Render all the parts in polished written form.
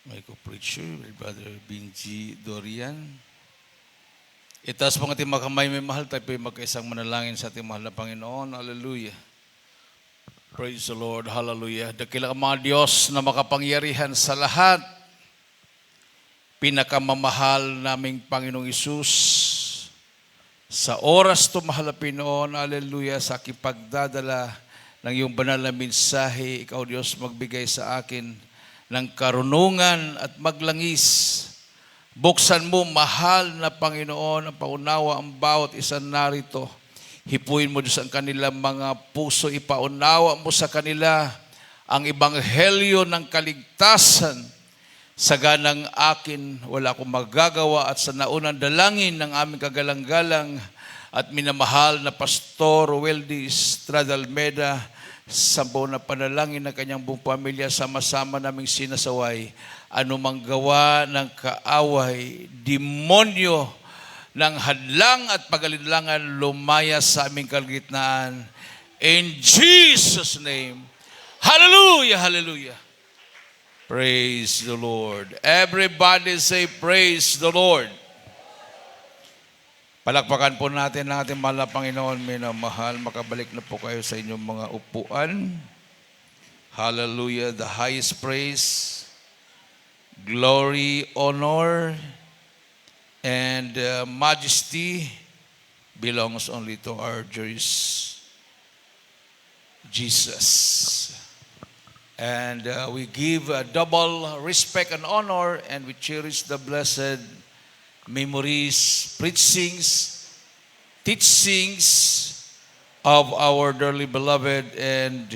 my co-preacher, my brother Benji Dorian. Itaas po ang ating mga kamay, may mahal tayo po magkaisang manalangin sa ating mahal na Panginoon. Hallelujah. Praise the Lord. Hallelujah. Dakila ang mga Diyos na makapangyarihan sa lahat. Pinakamamahal naming Panginoong Isus. Sa oras to mahal na Pinoon, hallelujah, sa aking pagdadala ng iyong banal na mensahe, ikaw Diyos magbigay sa akin ng karunungan at maglangis. Buksan mo, mahal na Panginoon, ang paunawa ang bawat isa narito. Hipuin mo Diyos ang kanilang mga puso, ipaunawa mo sa kanila ang ebanghelyo ng kaligtasan. Sa ganang akin, wala akong magagawa at sa naunang dalangin ng aming kagalang-galang at minamahal na Pastor Weldy Estrada Almeda, sa buong na panalangin ng kanyang buong pamilya, sama-sama naming sinasaway, anumang gawa ng kaaway, demonyo ng hadlang at pagalinlangan lumaya sa aming kalagitnaan. In Jesus' name, hallelujah, hallelujah. Praise the Lord. Everybody say, praise the Lord. Palakpakan po natin ang ating mahal na Panginoon. Minamahal, makabalik na po kayo sa inyong mga upuan. Hallelujah. The highest praise, glory, honor, and majesty belongs only to our Jesus. And we give double respect and honor, and we cherish the blessed memories, preachings, teachings of our dearly beloved and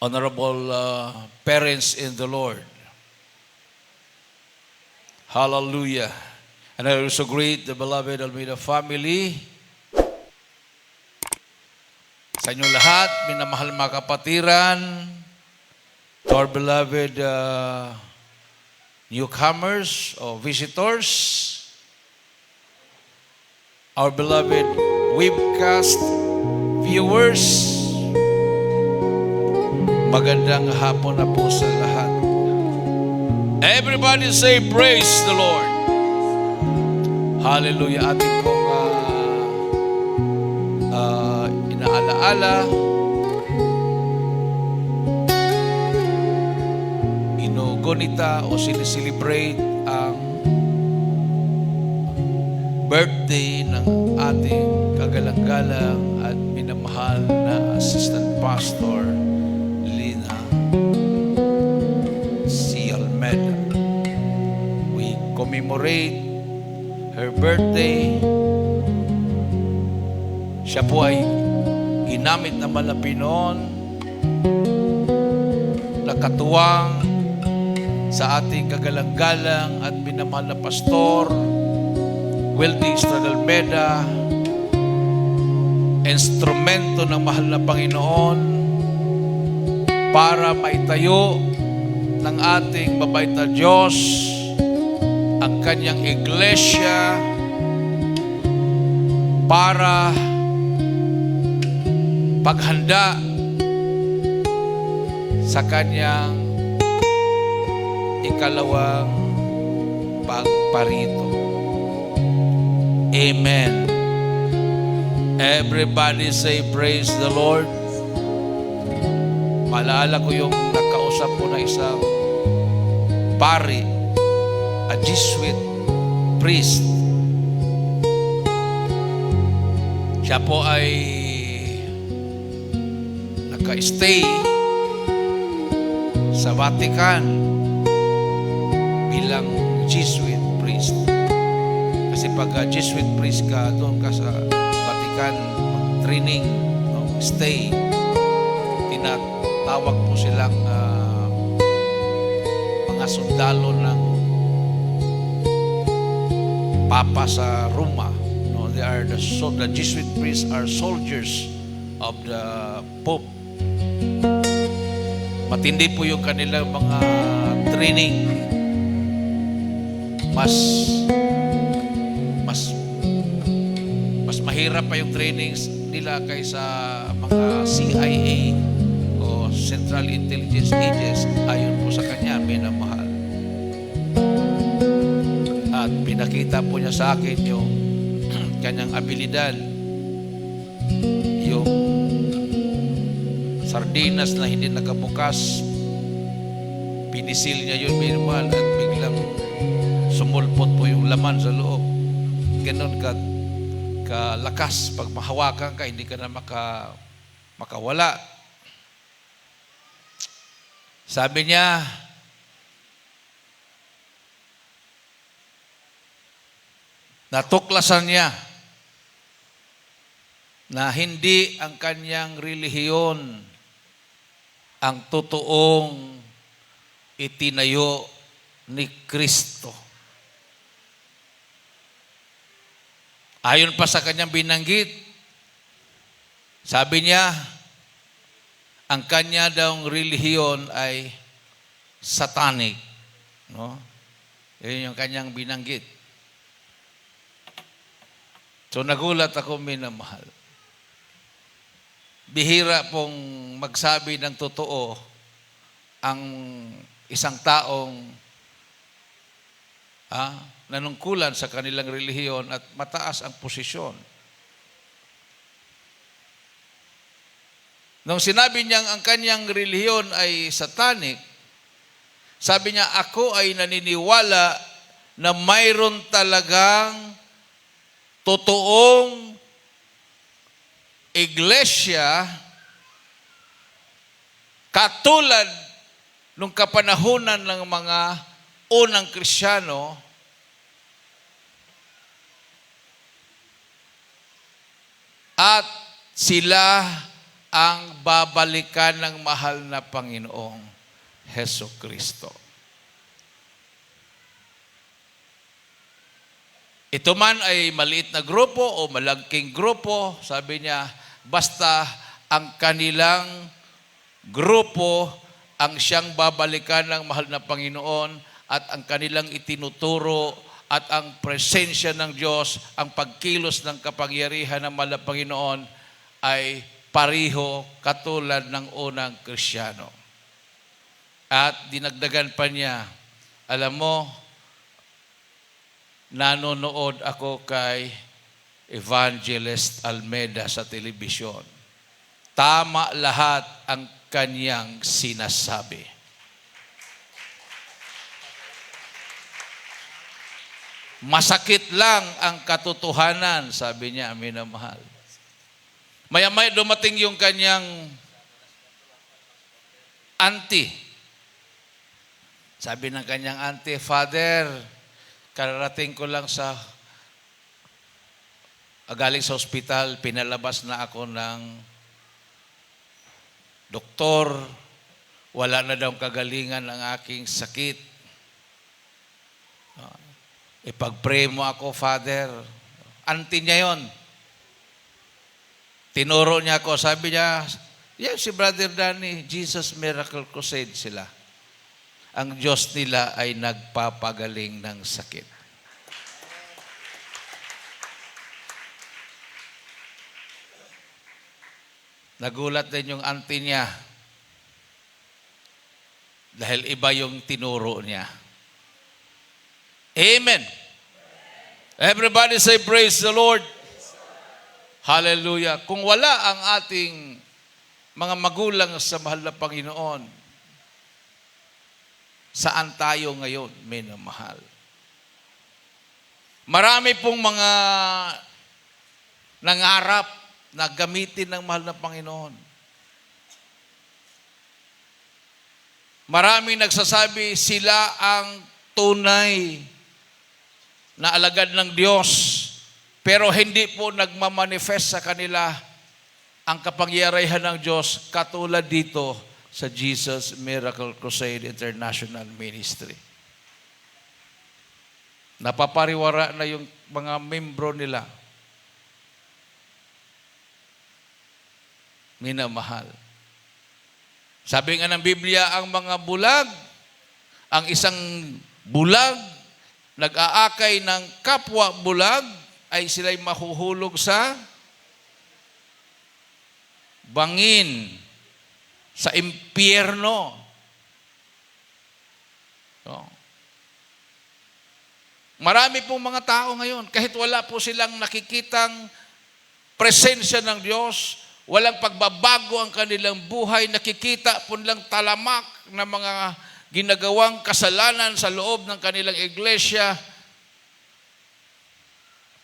honorable parents in the Lord. Hallelujah. And I also greet the beloved Almeida family. Sa inyong lahat, minamahal mga kapatiran, to our beloved newcomers or visitors, our beloved webcast viewers, magandang hapon na po sa lahat. Everybody say, praise the Lord. Hallelujah. Ating pong inaalaala, inugunita o sineselebrate ang birthday ng ating kagalang-galang at minamahal na Assistant Pastor Lina C. Almeda. We commemorate her birthday. Siya po ay ginamit na Pinoon na katuwang sa ating kagalang-galang at minamahal na Pastor Weldy Estrada Almeda, instrumento ng mahal na Panginoon para maitayo ng ating mabait na Diyos ang kanyang iglesia para paghanda sa kanyang ikalawang pagparito. Amen. Everybody say, praise the Lord. Maalala ko yung nakausap ko na isang pari, a Jesuit priest. Siya po ay naka-stay sa Vatican bilang Jesuit priest. Kasi pag Jesuit priest ka, doon ka sa Vatican, training, stay, tinatawag po silang mga sundalo ng Papa sa Roma. No, they are the Jesuit priests are soldiers of the Pope. Matindi po yung kanilang mga training. Mas mahirap pa yung trainings nila kaysa mga CIA o Central Intelligence Agency ayon po sa kanya. pinakita po niya sa akin yung kanyang abilidad, yung sardinas na hindi nakabukas, pinisil niya yun minimal at biglang sumulpot po yung laman sa loob. Ganon kalakas. Pag mahawakan ka, hindi ka na makawala. Sabi niya, natuklasan niya na hindi ang kanyang relihiyon ang totoong itinayo ni Kristo. Ayon pa sa kanyang binanggit, sabi niya, ang kanya daw relihiyon ay satanic. No? Yun yung kanyang binanggit. So nagulat ako, minamahal. Bihira pong magsabi ng totoo ang isang taong nanungkulan sa kanilang relihiyon at mataas ang posisyon. Nung sinabi niyang ang kanyang relihiyon ay satanic, sabi niya, ako ay naniniwala na mayroon talagang totoong iglesia katulad nung kapanahunan ng mga unang Kristiyano, at sila ang babalikan ng mahal na Panginoong Hesukristo. Ito man ay maliit na grupo o malagking grupo, sabi niya, basta ang kanilang grupo ang siyang babalikan ng mahal na Panginoon at ang kanilang itinuturo at ang presensya ng Diyos, ang pagkilos ng kapangyarihan ng mahal na Panginoon ay pariho katulad ng unang Kristiyano. At dinagdagan pa niya, alam mo, nanonood ako kay Evangelist Almeida sa telebisyon. Tama lahat ang kanyang sinasabi. Masakit lang ang katotohanan, sabi niya, minamahal. Maya-maya dumating yung kanyang auntie. Sabi ng kanyang auntie, Father, kararating ko lang galing sa ospital, pinalabas na ako ng doktor, wala na daw kagalingan ang aking sakit. Ipag-pray mo ako, Father. Auntie niya yon. Tinuro niya ako, sabi niya, yeah, si Brother Danny, Jesus Miracle Crusade sila. Ang Diyos nila ay nagpapagaling ng sakit. Nagulat din yung auntie niya dahil iba yung tinuro niya. Amen. Everybody say praise the Lord. Hallelujah. Kung wala ang ating mga magulang sa mahal na Panginoon, saan tayo ngayon, minamahal? Marami pong mga nangarap na gamitin ng mahal na Panginoon. Maraming nagsasabi sila ang tunay na alagad ng Diyos, pero hindi po nagmamanifest sa kanila ang kapangyarihan ng Diyos katulad dito sa Jesus Miracle Crusade International Ministry. Napapariwara na yung mga membro nila. Minamahal. Sabi nga ng Biblia, ang mga bulag, ang isang bulag, nag-aakay ng kapwa bulag, ay sila'y mahuhulog sa bangin, sa impyerno. So, Marami pong mga tao ngayon, kahit wala po silang nakikitang presensya ng Diyos, walang pagbabago ang kanilang buhay, nakikita po nilang talamak na mga ginagawang kasalanan sa loob ng kanilang iglesia.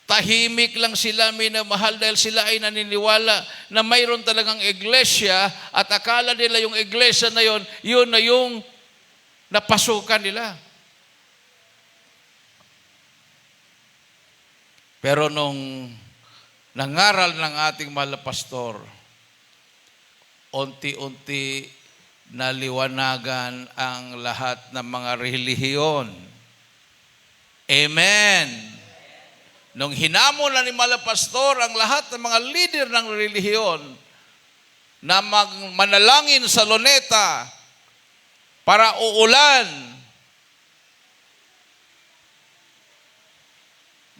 Tahimik lang sila, minamahal, dahil sila ay naniniwala na mayroon talagang iglesia at akala nila yung iglesia na yun na yung napasukan nila. Pero nung nangaral ng ating mahal na pastor, unti-unti naliwanagan ang lahat ng mga relihiyon. Amen. Nung hinamon na ni mahal na pastor ang lahat ng mga leader ng relihiyon na manalangin sa Luneta para uulan,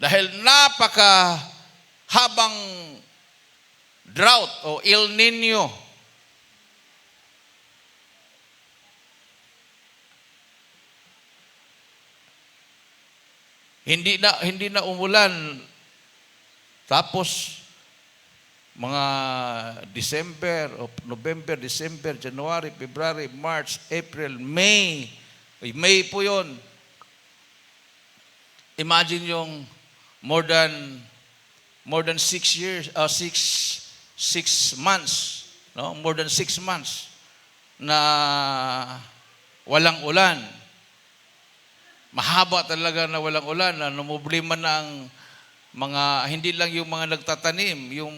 dahil habang drought o El Nino. Hindi na umulan. Tapos mga November, December, January, February, March, April, May. May po 'yon. Imagine yung more than 6 years, 6 months, no? More than 6 months na walang ulan. Mahaba talaga na walang ulan, na problema ng mga, hindi lang yung mga nagtatanim, yung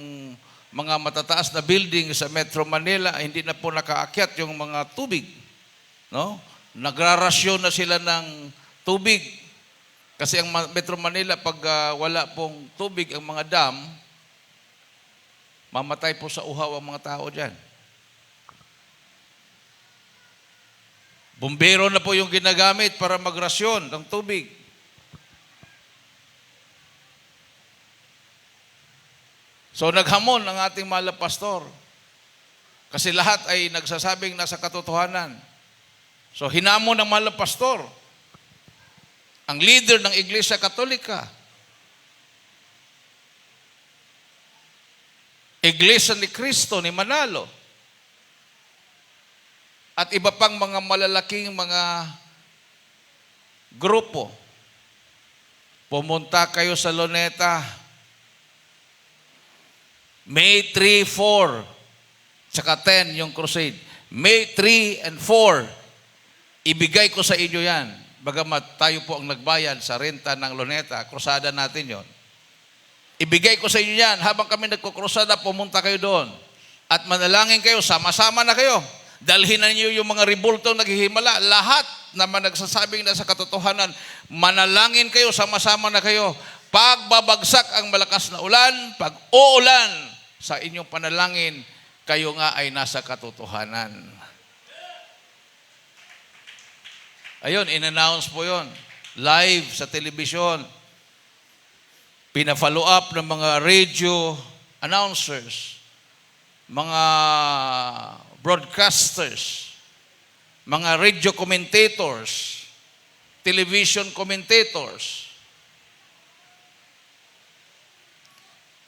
mga matataas na building sa Metro Manila, hindi na po nakaakyat yung mga tubig, no? Nagrarasyon na sila ng tubig. Kasi ang Metro Manila, pag wala pong tubig ang mga dam, mamatay po sa uhaw ang mga tao dyan. Bumbero na po yung ginagamit para magrasyon ng tubig. So naghamon ang ating mahal na pastor. Kasi lahat ay nagsasabing nasa katotohanan. So hinamon ng mahal na pastor ang leader ng Iglesia Katolika, Iglesia ni Cristo ni Manalo, at iba pang mga malalaking mga grupo. Pumunta kayo sa Luneta. May 3, 4, tsaka 10 yung crusade. May 3 and 4, ibigay ko sa inyo yan. Bagamat tayo po ang nagbayad sa renta ng Luneta, krusada natin yon. Ibigay ko sa inyo yan. Habang kami nagkukrusada, pumunta kayo doon. At manalangin kayo, sama-sama na kayo. Dalhin na niyo yung mga ribultong naghihimala. Lahat naman nagsasabing na sa katotohanan, manalangin kayo, sama-sama na kayo. Pag babagsak ang malakas na ulan, pag uulan sa inyong panalangin, kayo nga ay nasa katotohanan. Ayun, in-announce po yun. Live sa television. Pina-follow up ng mga radio announcers, mga broadcasters, mga radio commentators, television commentators.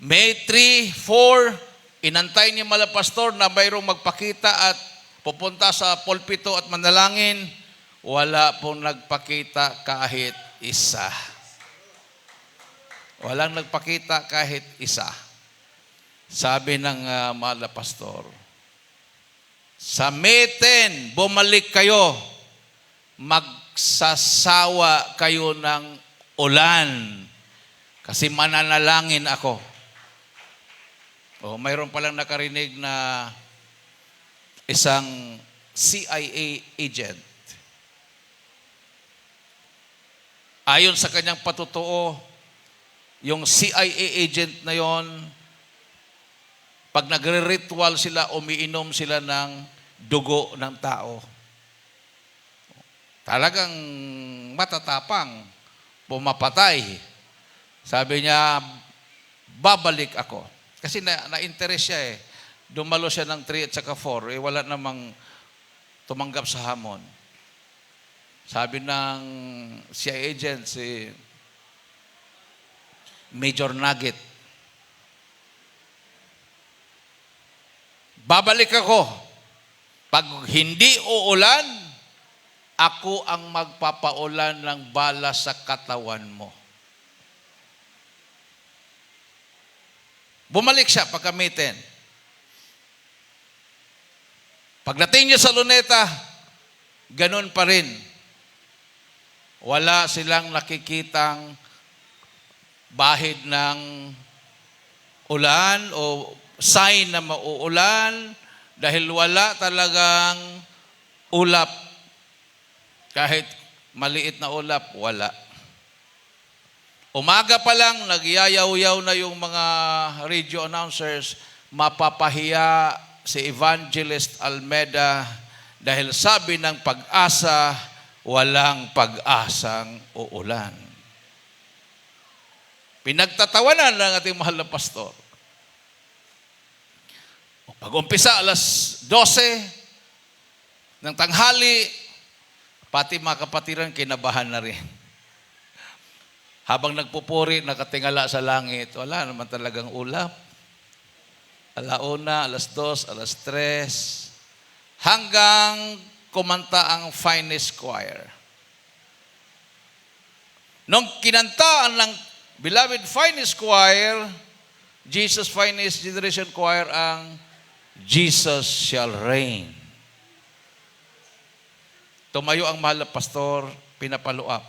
May 3, 4, inantay ni Mala Pastor na mayroong magpakita at pupunta sa pulpito at manalangin. Wala pong nagpakita kahit isa. Walang nagpakita kahit isa. Sabi ng mahal na pastor, sa May 10, bumalik kayo, magsasawa kayo ng ulan kasi mananalangin ako. Mayroon palang nakarinig na isang CIA agent. Ayon sa kanyang patutuo, yung CIA agent na yon, pag nagre-ritual sila, umiinom sila ng dugo ng tao. Talagang matatapang, pumapatay. Sabi niya, babalik ako. Kasi na-interest siya eh. Dumalo siya ng 3 at saka 4, wala namang tumanggap sa hamon. Sabi ng CIA agent, si major nugget. Babalik ako. Pag hindi uulan, ako ang magpapaulan ng bala sa katawan mo. Bumalik siya pagkamitin. Pagdating niya sa Luneta, ganun pa rin. Wala silang nakikitang bahid ng ulan o sign na mauulan dahil wala talagang ulap. Kahit maliit na ulap, wala. Umaga pa lang, nagyayaw-yaw na yung mga radio announcers, mapapahiya si Evangelist Almeda dahil sabi ng Pag-asa, walang pag-asang uulan. Pinagtatawanan ng ating mahal na pastor. Pag-umpisa alas 12 ng tanghali, pati mga kapatiran kinabahan na rin. Habang nagpupuri, nakatingala sa langit, wala naman talagang ulap. Alauna, alas 2, alas 3, hanggang kumanta ang Finest Choir. Nung kinantaan ng Beloved Finest Choir, Jesus Finest Generation Choir ang Jesus Shall Reign. Tumayo ang mahal na pastor, pinapaluap.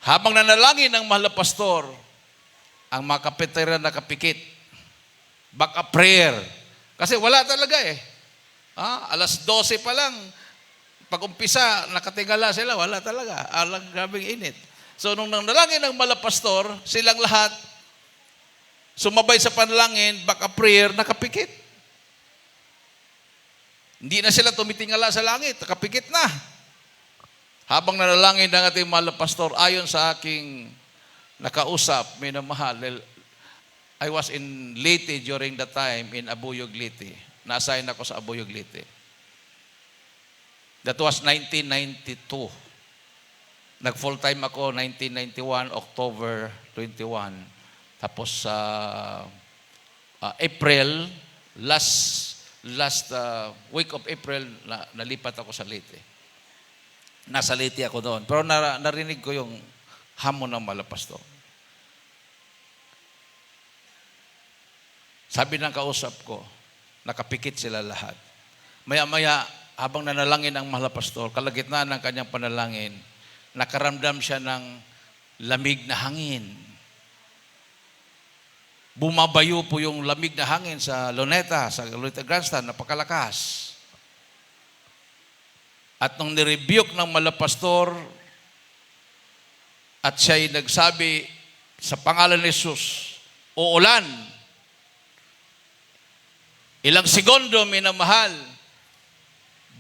Habang nanalangin ang mahal na pastor, ang mga kapitera nakapikit. Back up prayer. Kasi wala talaga eh. Alas 12 pa lang, pag umpisa, nakatingala sila, wala talaga. Alang grabing init. So nung nanalangin ang mahal na pastor, silang lahat sumabay sa panalangin, back up prayer, nakapikit. Hindi na sila tumitingala sa langit, nakapikit na. Habang nanalangin ng ating mahal na pastor, ayon sa aking nakausap, minamahal, I was in Leyte during that time, in Abuyog, Leyte. Na-assign ako sa Abuyog, Leyte. That was 1992. Nag-full time ako 1991, October 21. Tapos sa April, last week of April, nalipat ako sa Leyte. Nasa Leyte ako doon. Pero narinig ko yung hamon ng malapastor. Sabi ng kausap ko, nakapikit sila lahat. Maya-maya, habang nanalangin ang malapastor, kalagitnaan ng kanyang panalangin, nakaramdam siya ng lamig na hangin. Bumabayo po yung lamig na hangin sa Luneta Grandstand, napakalakas. At nung nirebuke ng malapastor, at siya'y nagsabi sa pangalan ni Jesus, uulan. Ilang segundo, minamahal,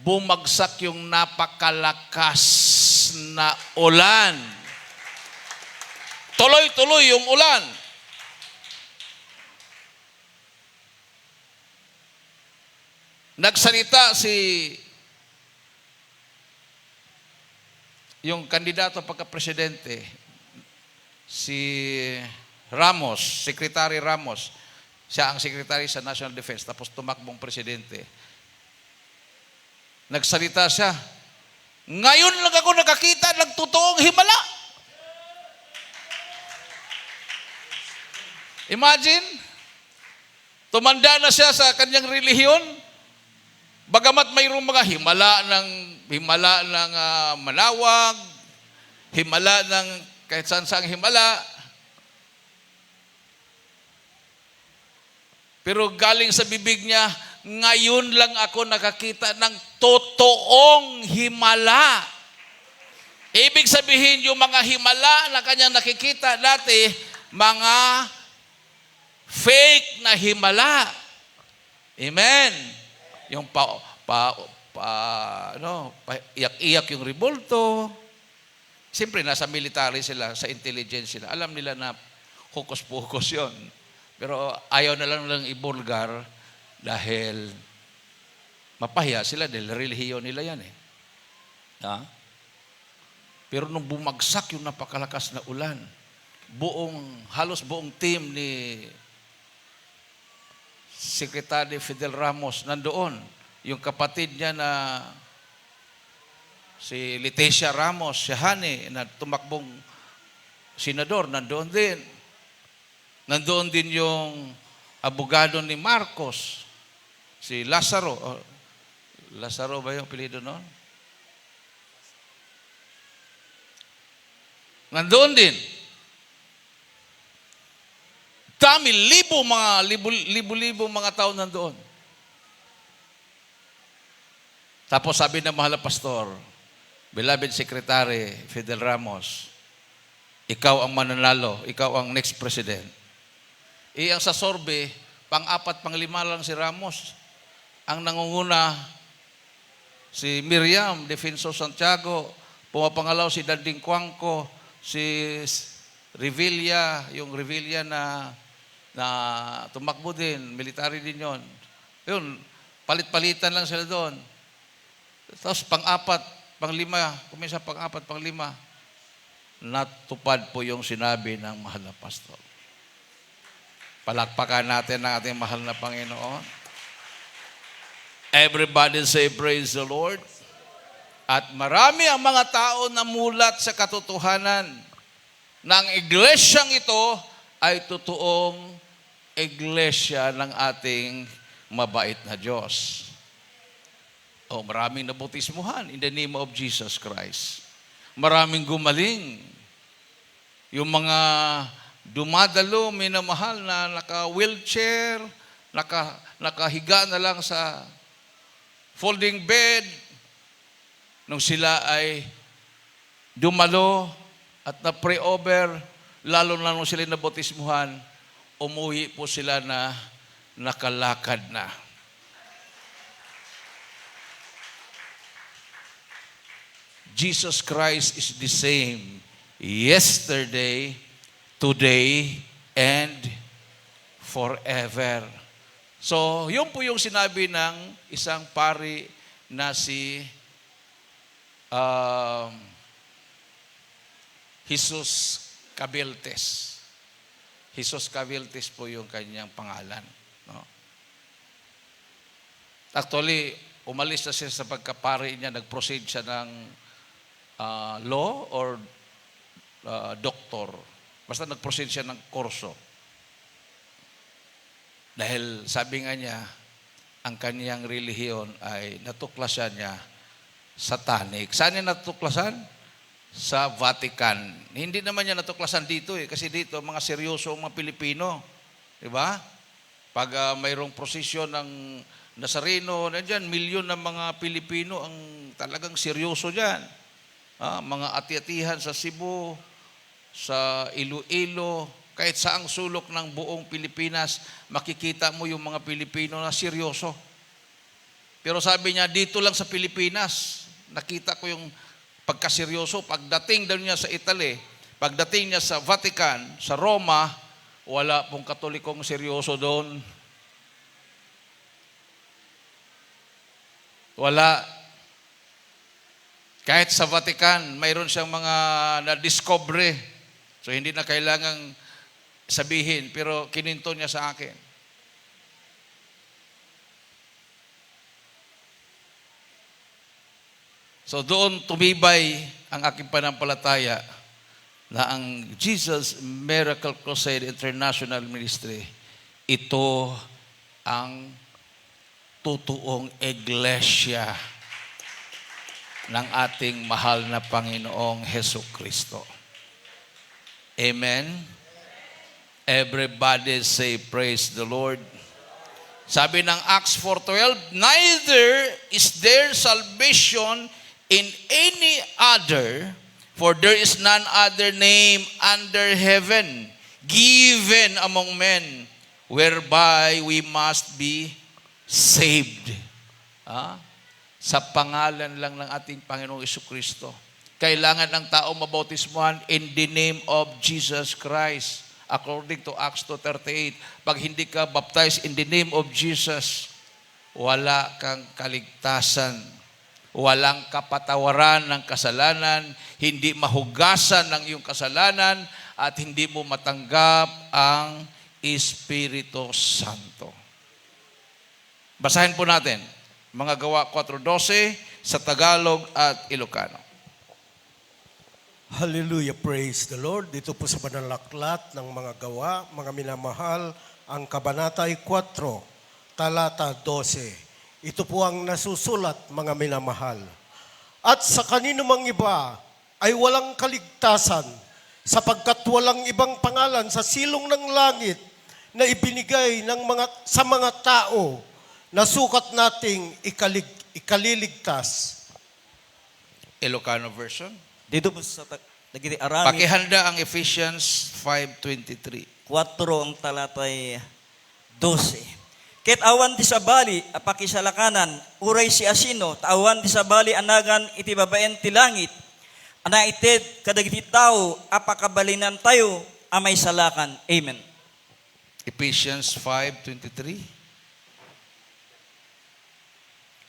bumagsak yung napakalakas na ulan. Tuloy-tuloy yung ulan. Nagsalita yung kandidato pagka-presidente, si Ramos, Secretary Ramos. Siya ang secretary sa National Defense, tapos tumakbong presidente. Nagsalita siya, ngayon lang ako nakakita ng totoong himala. Imagine, tumanda na siya sa kanyang relihiyon, bagamat mayroong mga himala ng Manawag, himala ng kahit saan-saang himala, pero galing sa bibig niya, ngayon lang ako nakakita ng totoong himala. Ibig sabihin, yung mga himala na kanyang nakikita dati, mga fake na himala. Amen. Yung iyak-iyak yung revolto. Siyempre, nasa military sila, sa intelligence sila. Alam nila na hokus-pokus yun. Pero ayaw na lang ibulgar dahil mapahiya sila dahil relihiyon nila yan eh. Pero nung bumagsak yung napakalakas na ulan, halos buong team ni Secretary Fidel Ramos nandoon. Yung kapatid niya na si Leticia Ramos, si Hani, na tumakbong senador, nandoon din. Nandoon din yung abogado ni Marcos, si Lazaro. Lazaro ba yung apelyido noon? Nandoon din. Dami, libo-libo mga tao nandoon. Tapos sabi ng mahal na pastor, beloved Secretary Fidel Ramos, ikaw ang mananalo, ikaw ang next president. Ang sa sorbe, pang-4, pang-5 lang si Ramos. Ang nangunguna, si Miriam Defenso Santiago, pumapangalaw si Danding Cuangco, si Revilla, yung Revilla na tumakbo din, military din yon. Yun, palit-palitan lang sila doon. Tapos pang-4, pang-5, kumisa pang-4, pang-5, natupad po yung sinabi ng mahal na pastor. Palakpakan natin ang ating mahal na Panginoon. Everybody say, praise the Lord. At marami ang mga tao na mulat sa katotohanan na ang iglesyang ito ay totoong iglesia ng ating mabait na Diyos. Maraming nabautismuhan in the name of Jesus Christ. Maraming gumaling. Yung mga dumadalo, minamahal na naka-wheelchair, nakahiga na lang sa folding bed, nung sila ay dumalo at na-pray over, lalo na nung sila nabautismuhan, umuwi po sila na nakalakad na. Jesus Christ is the same yesterday, today, and forever. So, yun po yung sinabi ng isang pari na si Jesus Cabeltes. Jesus Cabeltes po yung kanyang pangalan. No? Actually, umalis na siya sa pagkapari niya, nag-proceed siya ng law or doctor. Basta nag-proceed siya ng kurso. Dahil sabi nga niya, ang kaniyang relihiyon ay natuklasan niya satanic. Saan niya natuklasan? Sa Vatican. Hindi naman niya natuklasan dito kasi dito mga seryoso ang mga Pilipino. Diba? Pag mayroong prosesyon ng Nazareno, nandiyan, milyon ng mga Pilipino ang talagang seryoso dyan. Mga ati-atihan sa Cebu, sa Iloilo, kahit saang sulok ng buong Pilipinas, makikita mo yung mga Pilipino na seryoso. Pero sabi niya, dito lang sa Pilipinas, nakita ko yung pagkaseryoso. Pagdating daw niya sa Italy, pagdating niya sa Vatican, sa Roma, wala pong Katolikong seryoso doon. Wala. Kahit sa Vatican, mayroon siyang mga na-discovery. So, hindi na kailangang sabihin, pero kininto niya sa akin. So, doon tumibay ang aking panampalataya na ang Jesus Miracle Crusade International Ministry, ito ang totoong iglesia ng ating mahal na Panginoong Hesukristo. Amen? Everybody say, praise the Lord. Sabi ng Acts 4:12, neither is there salvation in any other, for there is none other name under heaven given among men whereby we must be saved. Sa pangalan lang ng ating Panginoong Jesucristo. Kailangan ang tao mabautismuhan in the name of Jesus Christ. According to Acts 2:38, pag hindi ka baptized in the name of Jesus, wala kang kaligtasan. Walang kapatawaran ng kasalanan, hindi mahugasan ng iyong kasalanan, at hindi mo matanggap ang Espiritu Santo. Basahin po natin, mga Gawa 4:12 sa Tagalog at Ilocano. Hallelujah, praise the Lord. Dito po sa banal na aklat ng mga gawa, mga minamahal, ang kabanata ay 4, talata 12. Ito po ang nasusulat, mga minamahal. At sa kanino mang iba ay walang kaligtasan, sapagkat walang ibang pangalan sa silong ng langit na ibinigay sa mga tao na sukat nating ikaliligtas. Ilocano version. Dito po sa Dagiti Arami, Pakihanda ang Ephesians 5:23. 4 ang talatay 12. Ket awan ti sabali apakisalakanan, uray si asino, tawan ti sabali anagan iti babaen ti langit, anaited kadagiti tao apakabalinan tayo amay salakan. Amen. Ephesians 5:23.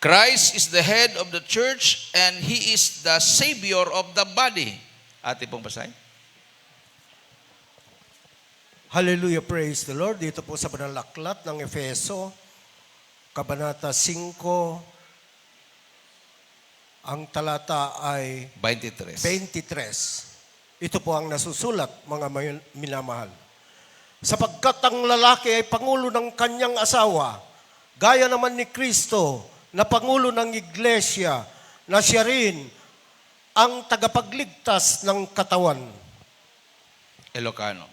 Christ is the head of the church and He is the Savior of the body. Ate pong basahin. Hallelujah, praise the Lord. Dito po sa banal na aklat ng Efeso, kabanata 5, ang talata ay 23. 23. Ito po ang nasusulat, mga minamahal. Sapagkat ang lalaki ay pangulo ng kanyang asawa, gaya naman ni Kristo, na pangulo ng iglesia, na siya rin ang tagapagligtas ng katawan. Ilocano.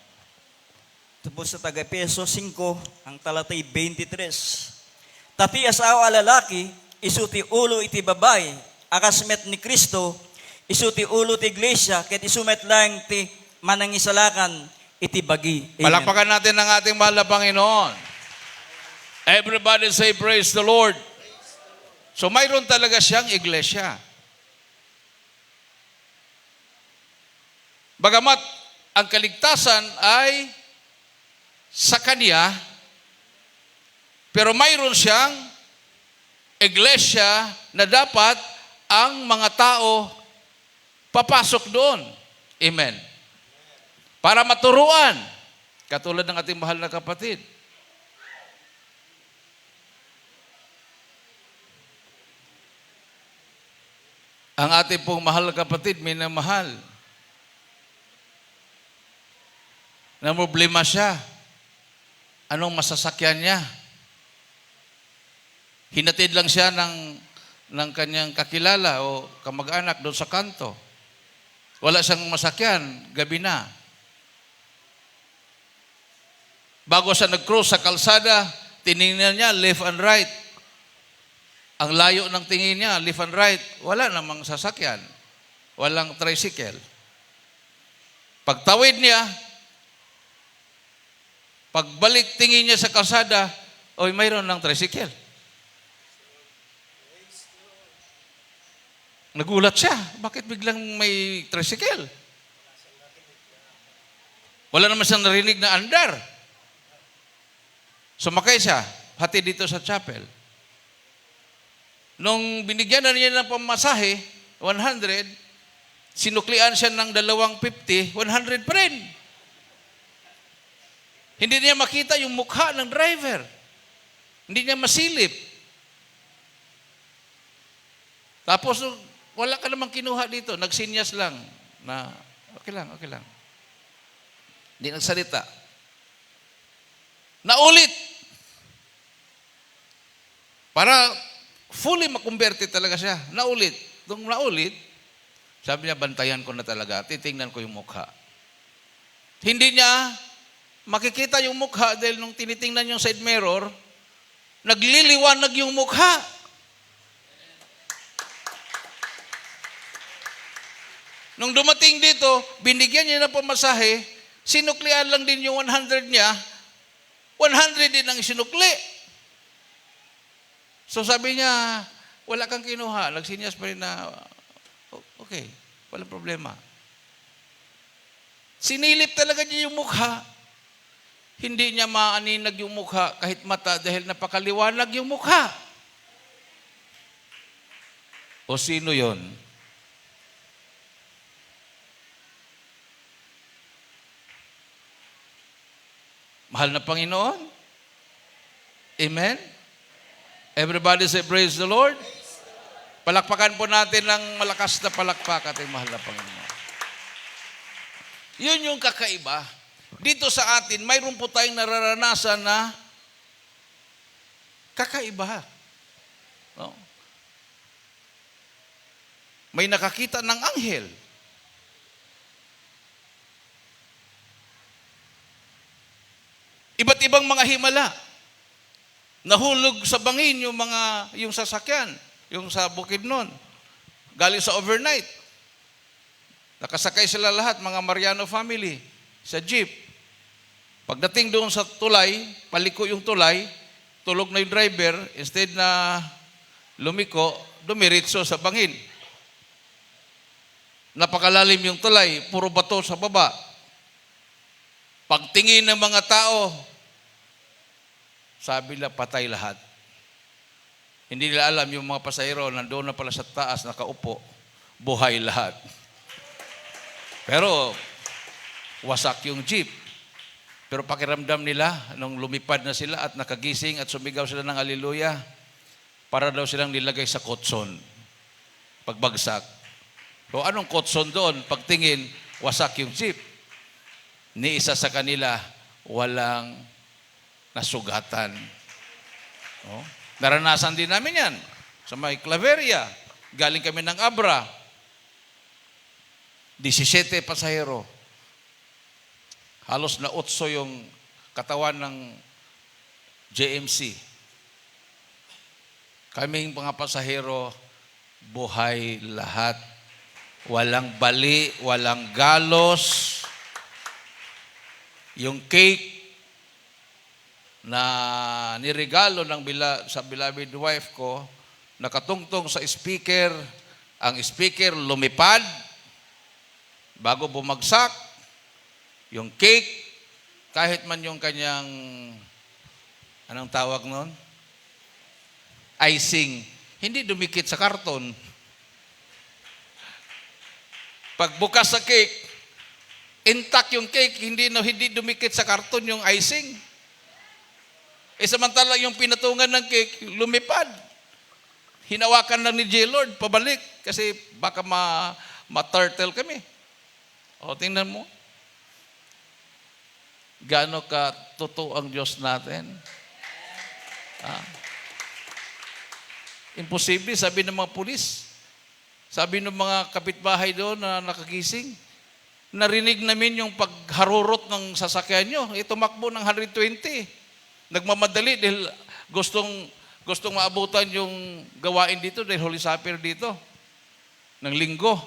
Ito po sa taga-Peso 5, ang talatay 23. Tati asawa lalaki, isuti ulo iti babay, akasmet ni Kristo, isuti ulo ti iglesia, ket isumet lang ti manangisalakan iti bagi. Amen. Palakpakan natin ang ating mahal na Panginoon. Everybody say praise the Lord. So mayroon talaga siyang iglesia. Bagamat ang kaligtasan ay sa Kanya, pero mayroon siyang iglesia na dapat ang mga tao papasok doon. Amen. Para maturuan, katulad ng ating mahal na kapatid. Ang ating pong mahal na kapatid, minamahal. Na problema siya. Anong masasakyan niya? Hinatid lang siya ng kanyang kakilala o kamag-anak doon sa kanto. Wala siyang masakyan, gabi na. Bago siya nag-cross sa kalsada, tiningnan niya left and right. Ang layo ng tingin niya, left and right, wala namang sasakyan. Walang tricycle. Pagtawid niya, pagbalik tingin niya sa kalsada, oy, mayroon ng tricycle. Nagulat siya. Bakit biglang may tricycle? Wala naman siyang narinig na andar. Sumakay siya, hati dito sa chapel. Nung binigyan na niya ng pamasahe, 100, sinuklian siya ng 250, 100 pa rin. Hindi niya makita yung mukha ng driver. Hindi niya masilip. Tapos, wala ka namang kinuha dito. Nagsinyas lang na, okay lang. Hindi nagsalita. Naulit. Para fully makumberte talaga siya. Naulit. Nung naulit, sabi niya, bantayan ko na talaga. Titingnan ko yung mukha. Hindi niya makikita yung mukha dahil nung tinitingnan yung side mirror, nagliliwanag yung mukha. Nung dumating dito, binigyan niya ng pamasahe, sinuklian lang din yung 100 niya, 100 din ang sinukli. So sabi niya, wala kang kinuha. Nagsinyas pa rin na, okay, walang problema. Sinilip talaga niya yung mukha. Hindi niya maaninag yung mukha kahit mata dahil napakaliwanag yung mukha. O sino yon? Mahal na Panginoon. Amen? Everybody say, praise the Lord. Palakpakan po natin ng malakas na palakpak ating mahal na Panginoon. Yun yung kakaiba. Dito sa atin, mayroon po tayong nararanasan na kakaiba. No? May nakakita ng anghel. Iba't ibang mga himala. Nahulog sa bangin yung sasakyan, yung sa Bukidnon. Galing sa overnight. Nakasakay sila lahat, mga Mariano family, sa jeep. Pagdating doon sa tulay, paliko yung tulay, tulog na yung driver, instead na lumiko, dumiritso sa bangin. Napakalalim yung tulay, puro bato sa baba. Pagtingin ng mga tao, sabi nila, patay lahat. Hindi nila alam yung mga pasahero, nandoon na pala sa taas, nakaupo, buhay lahat. Pero, wasak yung jeep. Pero pakiramdam nila, nung lumipad na sila at nakagising at sumigaw sila ng haleluya, para daw silang nilagay sa kotson. Pagbagsak. So, anong kotson doon? Pagtingin, wasak yung jeep. Ni isa sa kanila, walang nasugatan. Oh. Naranasan din namin yan. Sa may Claveria. Galing kami ng Abra. 17 pasahero. Halos na 8 yung katawan ng JMC. Kaming mga pasahero, buhay lahat. Walang bali, walang galos. Yung cake na nirigalo sa beloved wife ko, nakatungtong sa speaker, ang speaker lumipad, bago bumagsak, yung cake, kahit man yung kanyang, anong tawag nun? Icing, hindi dumikit sa karton. Pagbukas sa cake, intact yung cake, hindi dumikit sa karton yung icing. Samantala yung pinatungan ng cake, lumipad. Hinawakan lang ni J-Lord, pabalik. Kasi baka ma-turtle kami. O, tingnan mo. Gaano ka totoo ang Diyos natin? Imposible, sabi ng mga pulis. Sabi ng mga kapitbahay doon na nakagising, narinig namin yung pagharurot ng sasakyan nyo. Tumakbo ng 120. Nagmamadali dahil gustong maabutan yung gawain dito dahil Holy Supper dito ng linggo.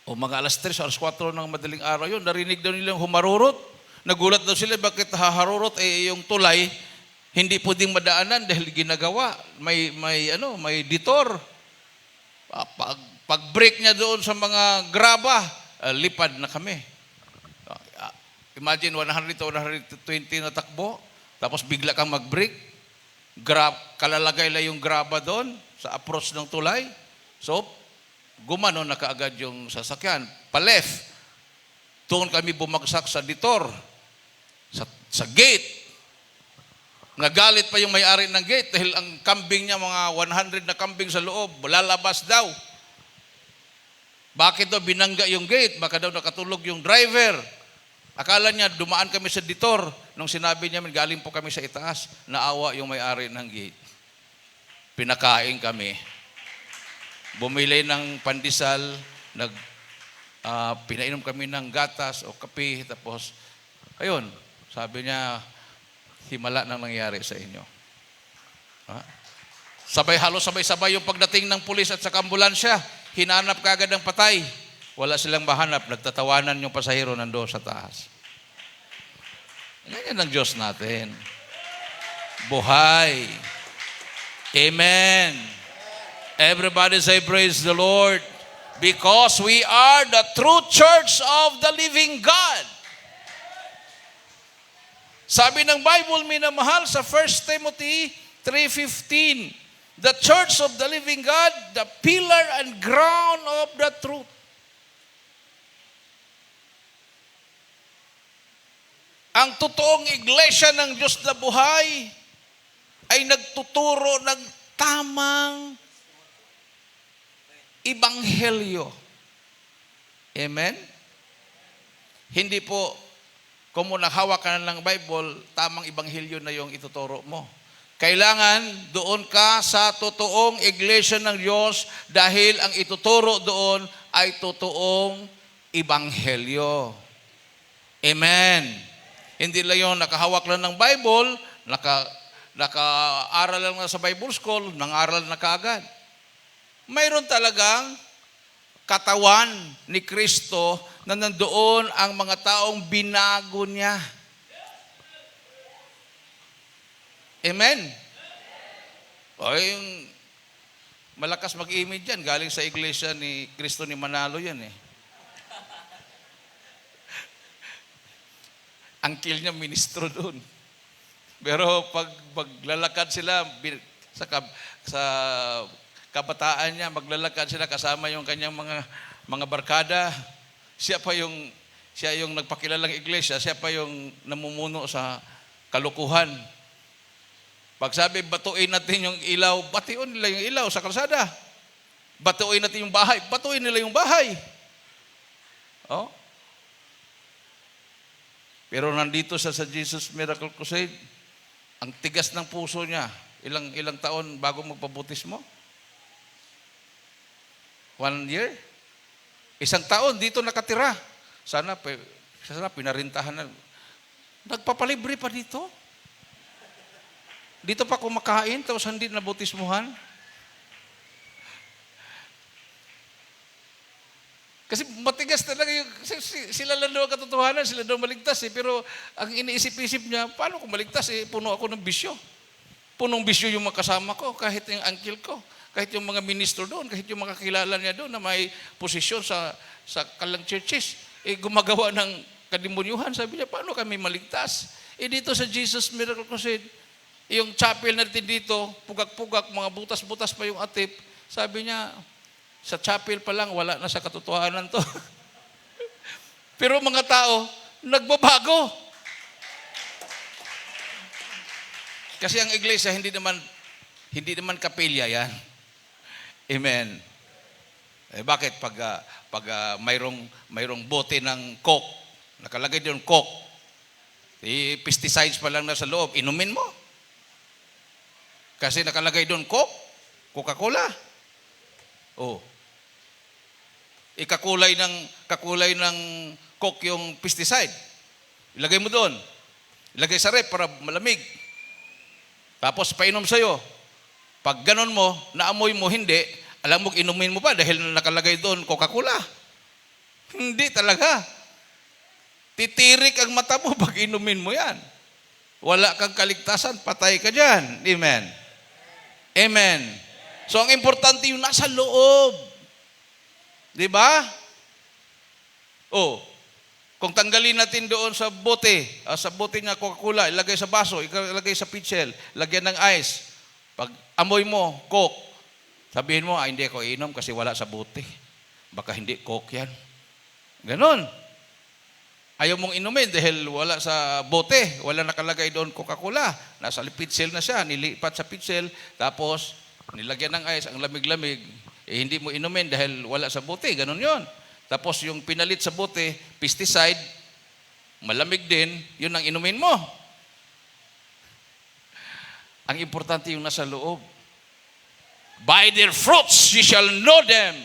O mga alas 3, alas 4 ng madaling araw yun, narinig daw nilang humarurot. Nagulat daw sila, bakit haharurot? Yung tulay, hindi pwedeng madaanan dahil ginagawa. May detour. Pag-break niya doon sa mga graba, lipad na kami. Imagine 100 to 120 na takbo, tapos bigla kang mag-break. Kalalagay lang yung graba doon sa approach ng tulay. So, gumano na kaagad yung sasakyan. Pa-left. Doon kami bumagsak sa detour. Sa gate. Nagalit pa yung may-ari ng gate dahil ang kambing niya, mga 100 na kambing sa loob, lalabas daw. Bakit daw binangga yung gate? Baka daw nakatulog yung driver. Akala niya, dumaan kami sa detour. Nung sinabi niya, galing po kami sa itaas, naawa yung may-ari ng gate. Pinakain kami. Bumili ng pandesal, pinainom kami ng gatas o kape, tapos, ayun, sabi niya, himala nang nangyari sa inyo. Halos sabay-sabay yung pagdating ng pulis at sa ambulansya, hinanap kaagad ng patay. Wala silang mahanap, nagtatawanan yung pasahero nandoon sa taas. Ganyan ang Diyos natin. Buhay. Amen. Everybody say, praise the Lord. Because we are the true church of the living God. Sabi ng Bible, minamahal sa 1 Timothy 3:15, the church of the living God, the pillar and ground of the truth. Ang totoong iglesia ng Diyos na buhay ay nagtuturo ng tamang ibanghelyo. Amen? Hindi po, kung naghawak ka na ng Bible, tamang ibanghelyo na yung ituturo mo. Kailangan doon ka sa totoong iglesia ng Diyos dahil ang ituturo doon ay totoong ibanghelyo. Amen. Hindi lang yung nakahawak lang ng Bible, naka-aral lang na sa Bible school, nangaral na kaagad. Mayroon talagang katawan ni Kristo na nandoon ang mga taong binago niya. Amen? O yung malakas mag-image yan, galing sa iglesia ni Kristo ni Manalo yan eh. Angkil niya ministro doon. Pero pag maglalakad sila sa kabataan niya, maglalakad sila kasama yung kanyang mga barkada. Siya yung nagpakilalang iglesia, siya pa yung namumuno sa kalukuhan. Pag sabi, batuin natin yung ilaw, batuin nila yung ilaw sa kalsada. Batuin natin yung bahay, batuin nila yung bahay. Oh? Pero nandito sa Jesus Miracle Crusade, ang tigas ng puso niya, ilang taon bago magpabutismo? 1 year? 1 taon, dito nakatira. Sana pinarintahan na. Nagpapalibre pa dito. Dito pa kumakain, tapos hindi nabutismuhan. Kasi matigas talaga yung, sila lang daw ang katotohanan, sila daw maligtas eh. Pero ang iniisip-isip niya, paano kung maligtas eh, puno ako ng bisyo. Punong bisyo yung makasama ko, kahit yung uncle ko, kahit yung mga ministro doon, kahit yung mga kilala niya doon na may posisyon sa kalang churches, eh gumagawa ng kadimunyuhan. Sabi niya, paano kami maligtas? Eh dito sa Jesus Miracle Crusade, yung chapel natin dito, pugak-pugak, mga butas-butas pa yung atip. Sabi niya, sa chapel pa lang, wala na sa katotohanan to. Pero mga tao, nagbabago. Kasi ang iglesia, hindi naman kapilya yan. Amen. Eh bakit? Pag mayroong bote ng Coke, nakalagay doon Coke, pesticides pa lang na sa loob, inumin mo. Kasi nakalagay doon Coke, Coca-Cola. Oh. Kakulay ng Coke yung pesticide. Ilagay mo doon. Ilagay sa rep para malamig. Tapos painom sa'yo. Pag ganon mo, naamoy mo, hindi, alam mo, inumin mo pa dahil nakalagay doon Coca-Cola. Hindi talaga. Titirik ang mata mo pag inumin mo yan. Wala kang kaligtasan, patay ka dyan. Amen. Amen. So, ang importante yung nasa loob. Di ba? Oh, kung tanggalin natin doon sa bote niya Coca-Cola, ilagay sa baso, ilagay sa pitchel, lagyan ng ice. Pag amoy mo, Coke, sabihin mo, hindi ako inom kasi wala sa bote. Baka hindi Coke yan. Ganon. Ayaw mong inumin dahil wala sa bote, wala nakalagay doon Coca-Cola. Nasa pitchel na siya, nilipat sa pitchel, tapos nilagyan ng ice, ang lamig-lamig, hindi mo inumin dahil wala sa bote, ganun yon. Tapos yung pinalit sa bote, pesticide, malamig din, yun ang inumin mo. Ang importante yung nasa loob. By their fruits, you shall know them.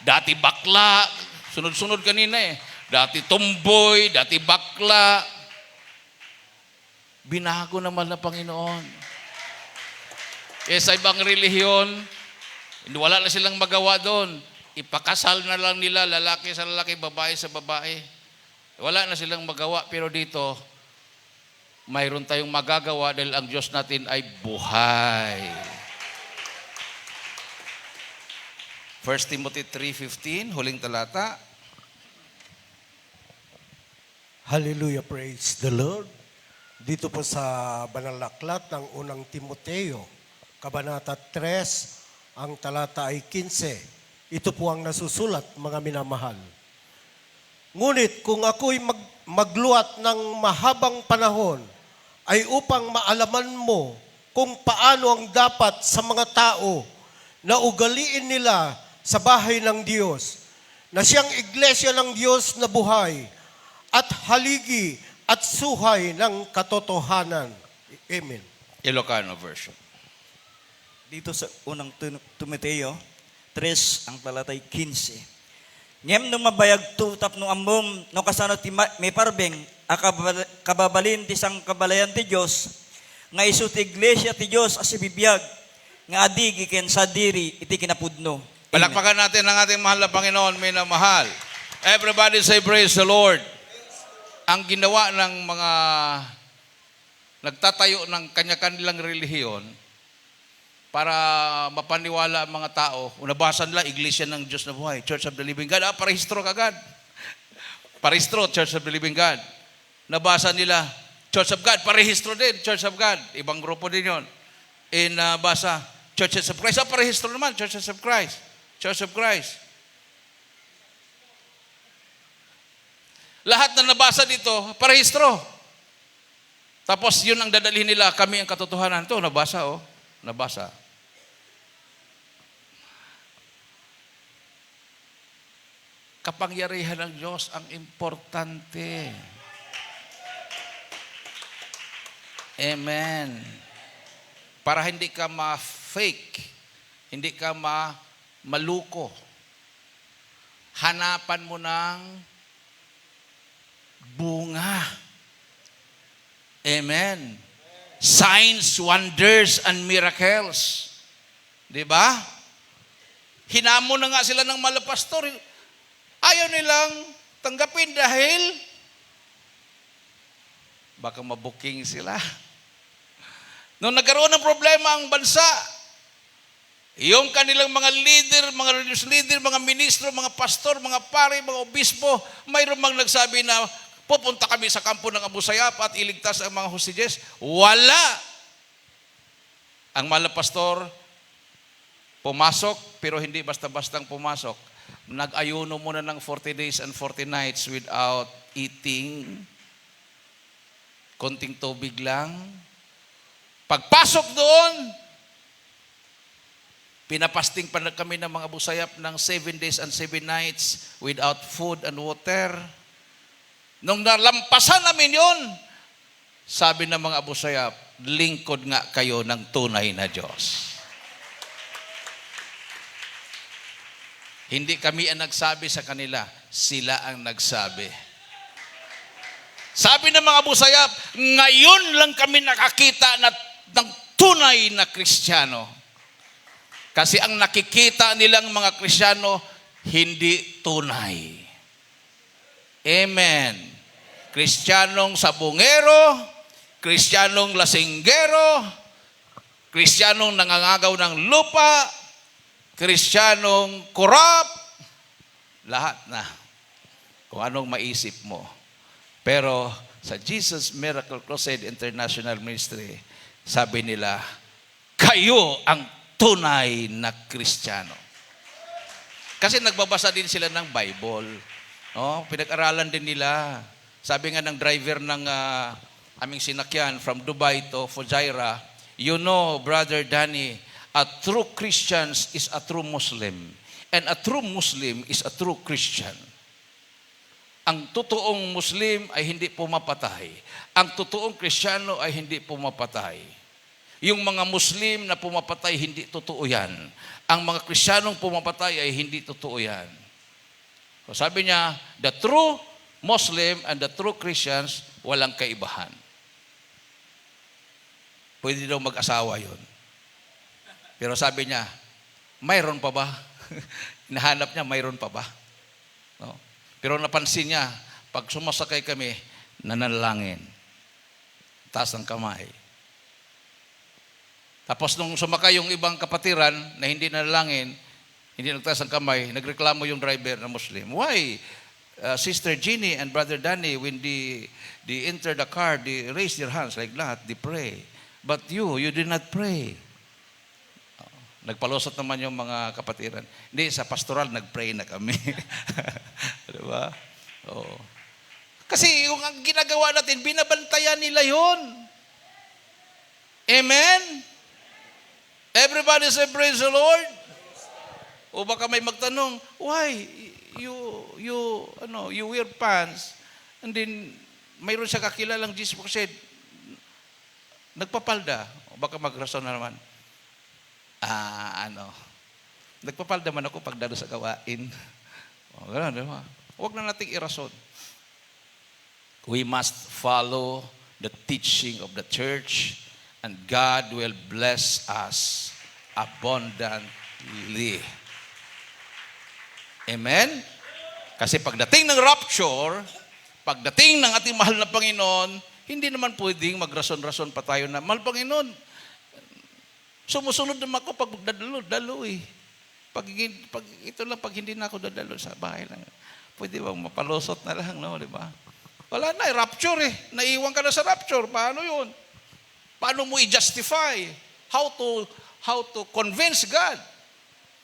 Dati bakla, sunod-sunod kanina eh. Dati tomboy, dati bakla. Binago naman ng Panginoon. Sa ibang relihiyon, wala na silang magawa doon. Ipakasal na lang nila, lalaki sa lalaki, babae sa babae. Wala na silang magawa, pero dito, mayroon tayong magagawa dahil ang Diyos natin ay buhay. 1 Timothy 3:15, huling talata. Hallelujah, praise the Lord. Dito po sa Banal na Aklat ng unang Timoteo, Kabanata 3, ang talata ay 15. Ito po ang nasusulat, mga minamahal. Ngunit kung ako'y magluwat ng mahabang panahon ay upang maalaman mo kung paano ang dapat sa mga tao na ugaliin nila sa bahay ng Diyos, na siyang iglesia ng Diyos na buhay at haligi at suhay ng katotohanan. Amen. Ilocano version. Dito sa unang Timoteo 3, ang talatay 15. Ngem nung mabayag tutap no amom no kasano ti may parbeng kababalin ti sang kabalayan ti Dios nga isu ti iglesia ti Dios as ibibiyag nga adigi ken sadiri iti kinapudno. Amen. Palakpakan natin ang ating mahal na Panginoon, minamahal. Everybody say praise the Lord. Ang ginawa ng mga nagtatayo ng kanya-kanilang relihiyon para mapaniwala ang mga tao, nabasa nila, Iglesia ng Diyos na buhay, Church of the Living God. Parehistro kagad. Parehistro, Church of the Living God. Nabasa nila, Church of God, parehistro din, Church of God. Ibang grupo din yon. Nabasa, Churches of Christ. Parehistro naman, Churches of Christ. Church of Christ. Lahat na nabasa dito, parehistro. Tapos yun ang dadalhin nila, kami ang katotohanan. Ito, nabasa oh. Nabasa. Kapangyarihan ng Diyos ang importante. Amen. Para hindi ka ma-fake, hindi ka maluko. Hanapan mo ng bunga. Amen. Signs, wonders, and miracles. Di ba? Hinamon na nga sila ng malapastor. Ayaw nilang tanggapin dahil baka mabuking sila. Nung nagkaroon ng problema ang bansa, yung kanilang mga leader, mga religious leader, mga ministro, mga pastor, mga pare, mga obispo, mayroon mang nagsabi na pupunta kami sa kampo ng Abu Sayyaf at iligtas ang mga hostages. Wala! Ang malapastor, pumasok, pero hindi basta-bastang pumasok. Nag-ayuno muna ng 40 days and 40 nights without eating. Konting tubig lang. Pagpasok doon, pinapasting pa kami ng mga Abu Sayyaf ng 7 days and 7 nights without food and water. Nung nalampasan namin yun, sabi ng mga Abu Sayyaf, lingkod nga kayo ng tunay na Diyos. Hindi kami ang nagsabi sa kanila, sila ang nagsabi. Sabi ng mga Abu Sayyaf, ngayon lang kami nakakita ng tunay na Kristiyano. Kasi ang nakikita nilang mga Kristiyano, hindi tunay. Amen. Kristiyanong sabungero, Kristiyanong lasinggero, Kristiyanong nangangagaw ng lupa, Kristiyanong korap, lahat na. Kung anong maisip mo. Pero sa Jesus Miracle Crusade International Ministry, sabi nila, kayo ang tunay na Kristiyano. Kasi nagbabasa din sila ng Bible. No? Pinag-aralan din nila. Sabi nga ng driver ng aming sinakyan from Dubai to Fujairah, you know, Brother Danny, a true Christian is a true Muslim. And a true Muslim is a true Christian. Ang totoong Muslim ay hindi pumapatay. Ang totoong Kristiyano ay hindi pumapatay. Yung mga Muslim na pumapatay, hindi totoo yan. Ang mga Kristiyanong pumapatay ay hindi totoo yan. So sabi niya, the true Muslim and the true Christians, walang kaibahan. Pwede daw mag-asawa yun. Pero sabi niya, mayroon pa ba? Hinahanap niya, mayroon pa ba? No? Pero napansin niya, pag sumasakay kami, nanalangin. Taas ang kamay. Tapos nung sumakay yung ibang kapatiran na hindi nanalangin, hindi nagtaas ang kamay, nagreklamo yung driver na Muslim. Why? Sister Jeannie and Brother Danny, when they enter the car, they raise their hands like that, they pray. But you did not pray. Nagpalusot naman yung mga kapatiran. Hindi, sa pastoral, nag-pray na kami. Diba? Oo. Kasi yung ang ginagawa natin, binabantayan nila yon. Amen? Everybody say, praise the Lord. O baka may magtanong, why you wear pants? And then, mayroon siya kakilalang Jesus kasi nagpapalda. O baka magrason na naman. Nagpapalda man ako pag dalo sa gawain. O, gano'n, di ba? Huwag na nating irason. We must follow the teaching of the church and God will bless us abundantly. Amen? Kasi pagdating ng rapture, pagdating ng ating mahal na Panginoon, hindi naman pwedeng magrason-rason pa tayo na, mahal Panginoon, sumusunod naman ako pag dalo eh. Pag hindi na ako dadalo sa bahay lang. Pwede bang mapalusot na lang, no? Di ba? Wala na, rapture eh. Naiwan ka na sa rapture. Paano yun? Paano mo i-justify? How to convince God?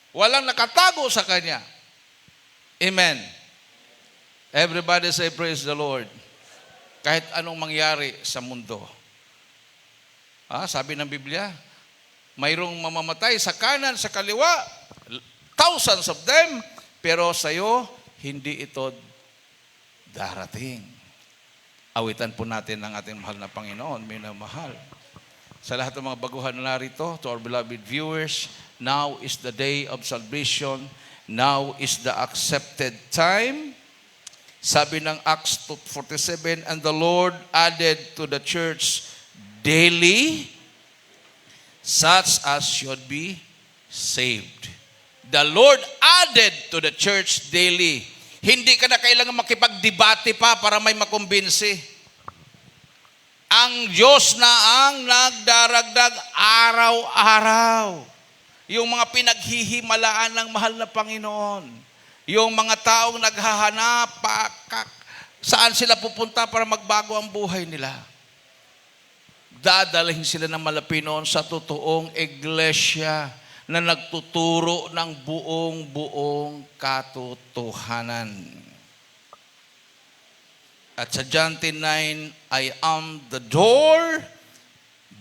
Walang nakatago sa Kanya. Amen. Everybody say, praise the Lord. Kahit anong mangyari sa mundo. Sabi ng Biblia, mayroong mamamatay sa kanan, sa kaliwa, thousands of them, pero sa'yo, hindi ito darating. Awitan po natin ang ating mahal na Panginoon, minamahal. Sa lahat ng mga baguhan na narito, to our beloved viewers, now is the day of salvation. Now is the accepted time. Sabi ng Acts 2:47, and the Lord added to the church daily such as should be saved. The Lord added to the church daily. Hindi ka na kailangan makipagdebate pa para may makumbinsi. Ang Diyos na ang nagdaragdag araw-araw. Yung mga pinaghihimalaan ng mahal na Panginoon. Yung mga taong naghahanap, saan sila pupunta para magbago ang buhay nila. Dadalhin sila ng malapinoon sa totoong iglesia na nagtuturo ng buong katotohanan. At sa John 10:9, I am the door.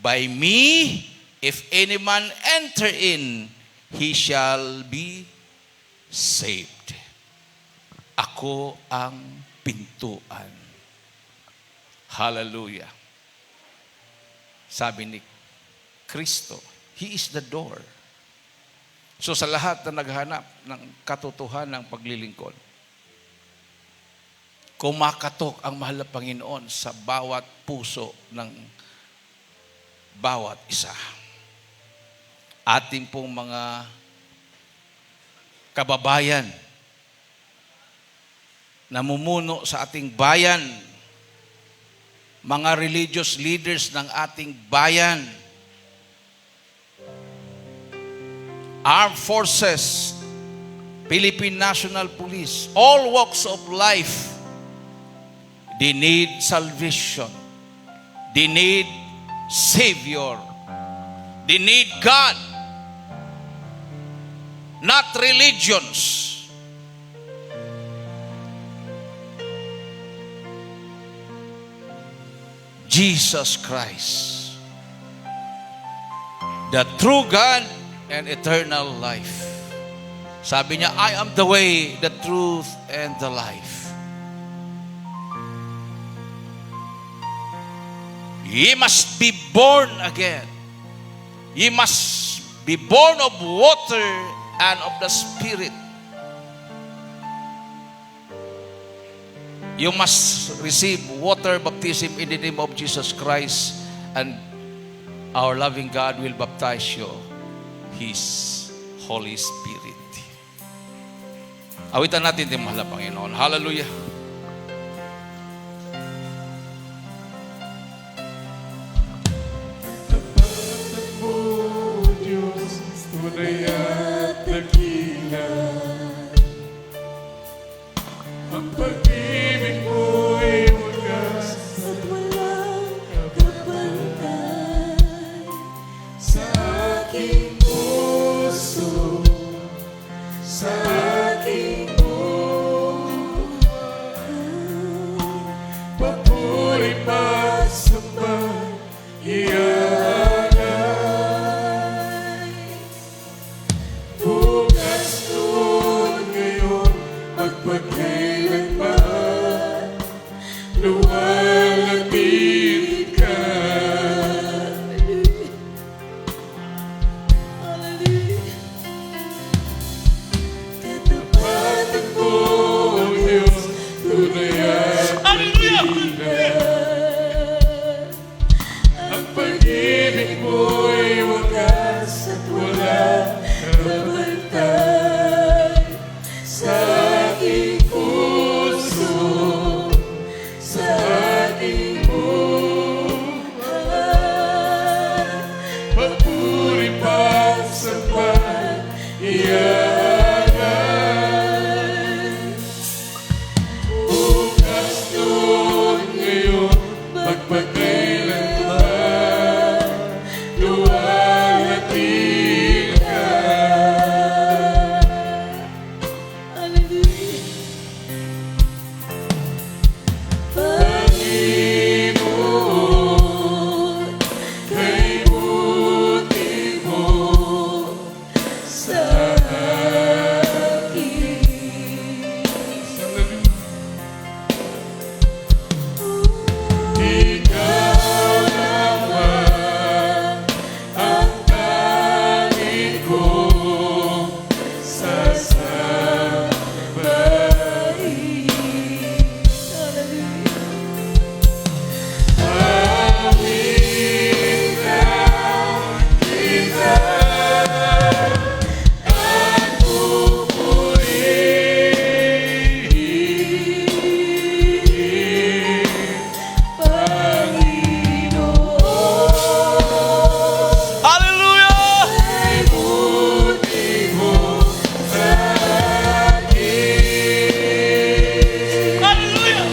By me, if any man enter in, he shall be saved. Ako ang pintuan. Hallelujah. Sabi ni Kristo, He is the door. So sa lahat na naghanap ng katotohanan ng paglilingkod, kumakatok ang mahal na Panginoon sa bawat puso ng bawat isa. Ating pong mga kababayan, namumuno sa ating bayan, mga religious leaders ng ating bayan, armed forces, Philippine National Police, all walks of life, they need salvation. They need Savior. They need God. Not religions. Jesus Christ, the true God and eternal life. Sabi niya, I am the way, the truth, and the life. Ye must be born again. Ye must be born of water and of the Spirit. You must receive water baptism in the name of Jesus Christ, and our loving God will baptize you, His Holy Spirit. Awitan natin din mahal na Panginoon. Hallelujah. Tunay at dakila, ang pag-ibig mo'y wagas at walang kapantay sa aking puso, sa aking buhay. aking puso, sa aking buhay. Papuri pagsambah, iaalay. Bukas doon ngayon, magpagkailanman, luwalhati ka. Panginoon, kay buti mo sa akin. Ikaw naman ang tanging kong sasabayin. Awit lang kita at pupurihin, Panginoon. Hallelujah! Ay buti mo sa akin. Hallelujah!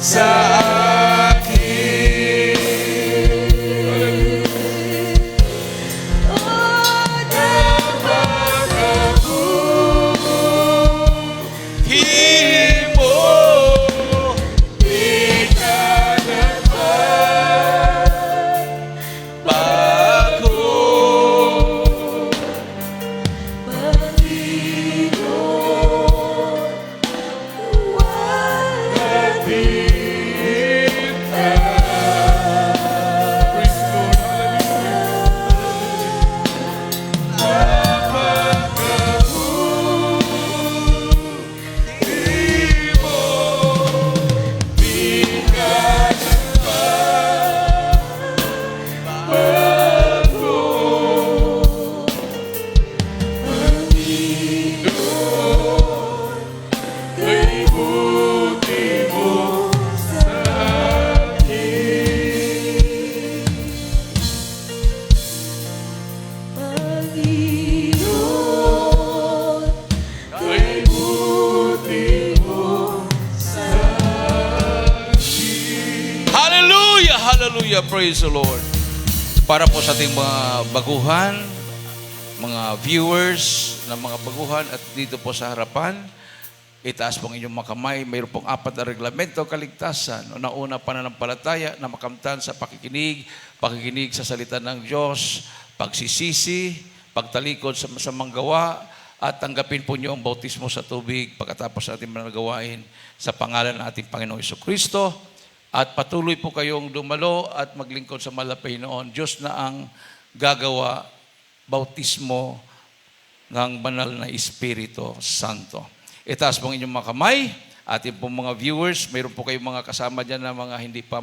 Sa Hallelujah! Hallelujah! Praise the Lord. Para po sa ating mga baguhan, mga viewers na mga baguhan at dito po sa harapan, itaas po ang inyong mga kamay. Mayroon pong 4 na reglamento kaligtasan. Una-una, pananampalataya na makamtan sa pakikinig sa salita ng Diyos, pagsisisi, pagtalikod sa masamang gawa, at tanggapin po niyo ang bautismo sa tubig pagkatapos natin managawain sa pangalan ng ating Panginoong Jesucristo. At patuloy po kayong dumalo at maglingkod sa Panginoon. Diyos na ang gagawa, bautismo ng banal na Espiritu Santo. Itaas po ang inyong mga kamay. Ating po mga viewers, mayroon po kayong mga kasama dyan na mga hindi pa,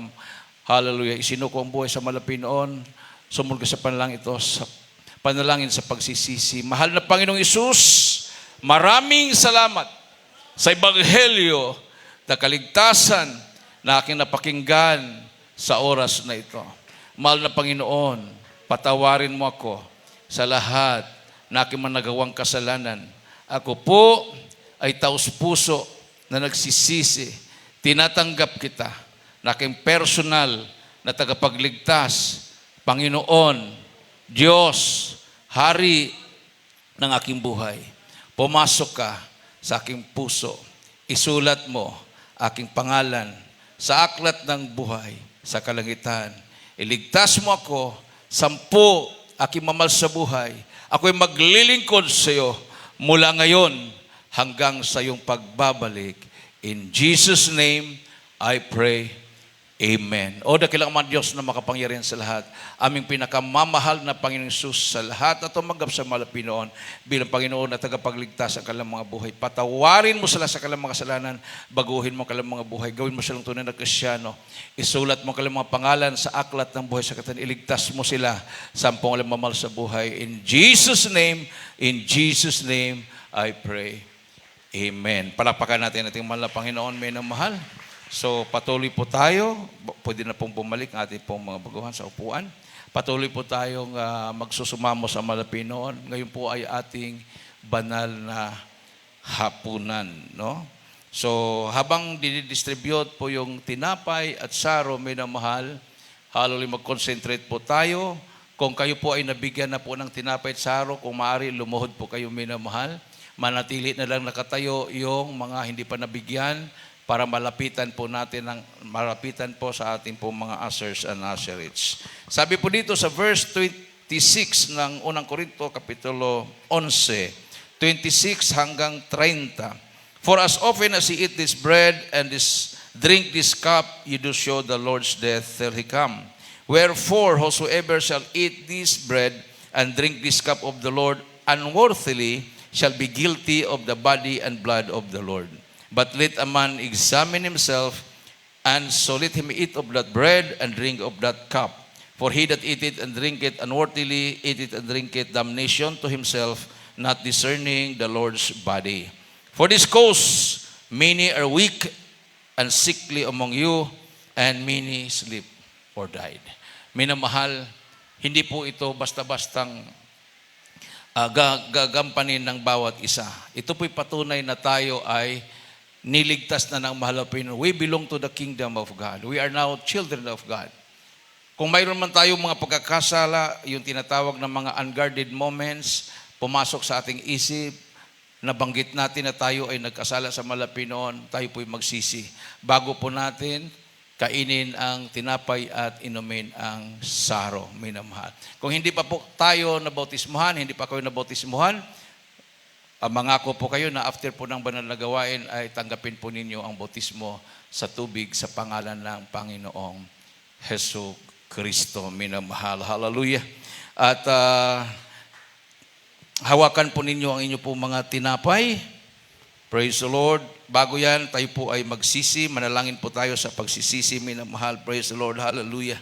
hallelujah, isinuko ang buhay sa Panginoon. Sumunod sa panalangin ito sa panalangin sa pagsisisi. Mahal na Panginoong Isus, maraming salamat sa Ebanghelyo na kaligtasan na aking napakinggan sa oras na ito. Mahal na Panginoon, patawarin mo ako sa lahat na aking managawang kasalanan. Ako po ay taus-puso na nagsisisi. Tinatanggap kita na aking personal na tagapagligtas, Panginoon, Diyos, Hari ng aking buhay. Pumasok ka sa aking puso. Isulat mo aking pangalan sa aklat ng buhay sa kalangitan. Iligtas mo ako, 10 aking mamal sa buhay. Ako'y maglilingkod sa iyo mula ngayon hanggang sa iyong pagbabalik. In Jesus' name, I pray. Amen. O dakilang man Diyos na makapangyarihan sa lahat, aming pinakamamahal na Panginoong Hesus sa lahat na tumanggap sa Malapinoon bilang Panginoon at tagapagligtas ang kanilang mga buhay. Patawarin mo sila sa kanilang mga kasalanan, baguhin mo ang kanilang mga buhay, gawin mo silang tunay na Kristiyano, isulat mo ang kanilang mga pangalan sa aklat ng buhay sa katan, iligtas mo sila sa ampong alam mamahal sa buhay. In Jesus' name, I pray. Amen. Palakpakan natin ating mahal na Panginoon, may nang mahal. So patuloy po tayo, pwede na pong bumalik ang ating pong mga baguhan sa upuan. Patuloy po tayong magsusumamo sa Malapinoon. Ngayon po ay ating banal na hapunan. No? So habang dinidistribute po yung tinapay at saro, may namahal, haloy mag-concentrate po tayo. Kung kayo po ay nabigyan na po ng tinapay at saro, kung maaari lumuhod po kayo, may namahal. Manatili na lang nakatayo yung mga hindi pa nabigyan, para malapitan po sa ating po mga ushers and usherates. Sabi po dito sa verse 26 ng unang Korinto, kapitulo 11, 26 hanggang 30. For as often as ye eat this bread and drink this cup, ye do show the Lord's death till he come. Wherefore, whosoever shall eat this bread and drink this cup of the Lord unworthily shall be guilty of the body and blood of the Lord. But let a man examine himself, and so let him eat of that bread and drink of that cup. For he that eateth and drinketh unworthily eateth and drinketh damnation to himself, not discerning the Lord's body. For this cause many are weak and sickly among you, and many sleep or died. Minamahal, hindi po ito basta-bastang gagampanin ng bawat isa. Ito po'y patunay na tayo ay niligtas na ng mahal na Panginoon. We belong to the kingdom of God. We are now children of God. Kung mayroon man tayong mga pagkakasala, yung tinatawag na mga unguarded moments, pumasok sa ating isip, nabanggit natin na tayo ay nagkasala sa mahal na Panginoon, tayo po'y magsisi. Bago po natin kainin ang tinapay at inumin ang saro, minamahal. Kung hindi pa po tayo nabautismuhan, hindi pa kayo nabautismuhan, mangako po kayo na after po ng banal na gawain ay tanggapin po ninyo ang bautismo sa tubig sa pangalan ng Panginoong Hesus Kristo, minamahal. Hallelujah. At hawakan po ninyo ang inyo po mga tinapay. Praise the Lord. Bago yan, tayo po ay magsisi. Manalangin po tayo sa pagsisisi, minamahal. Praise the Lord. Hallelujah.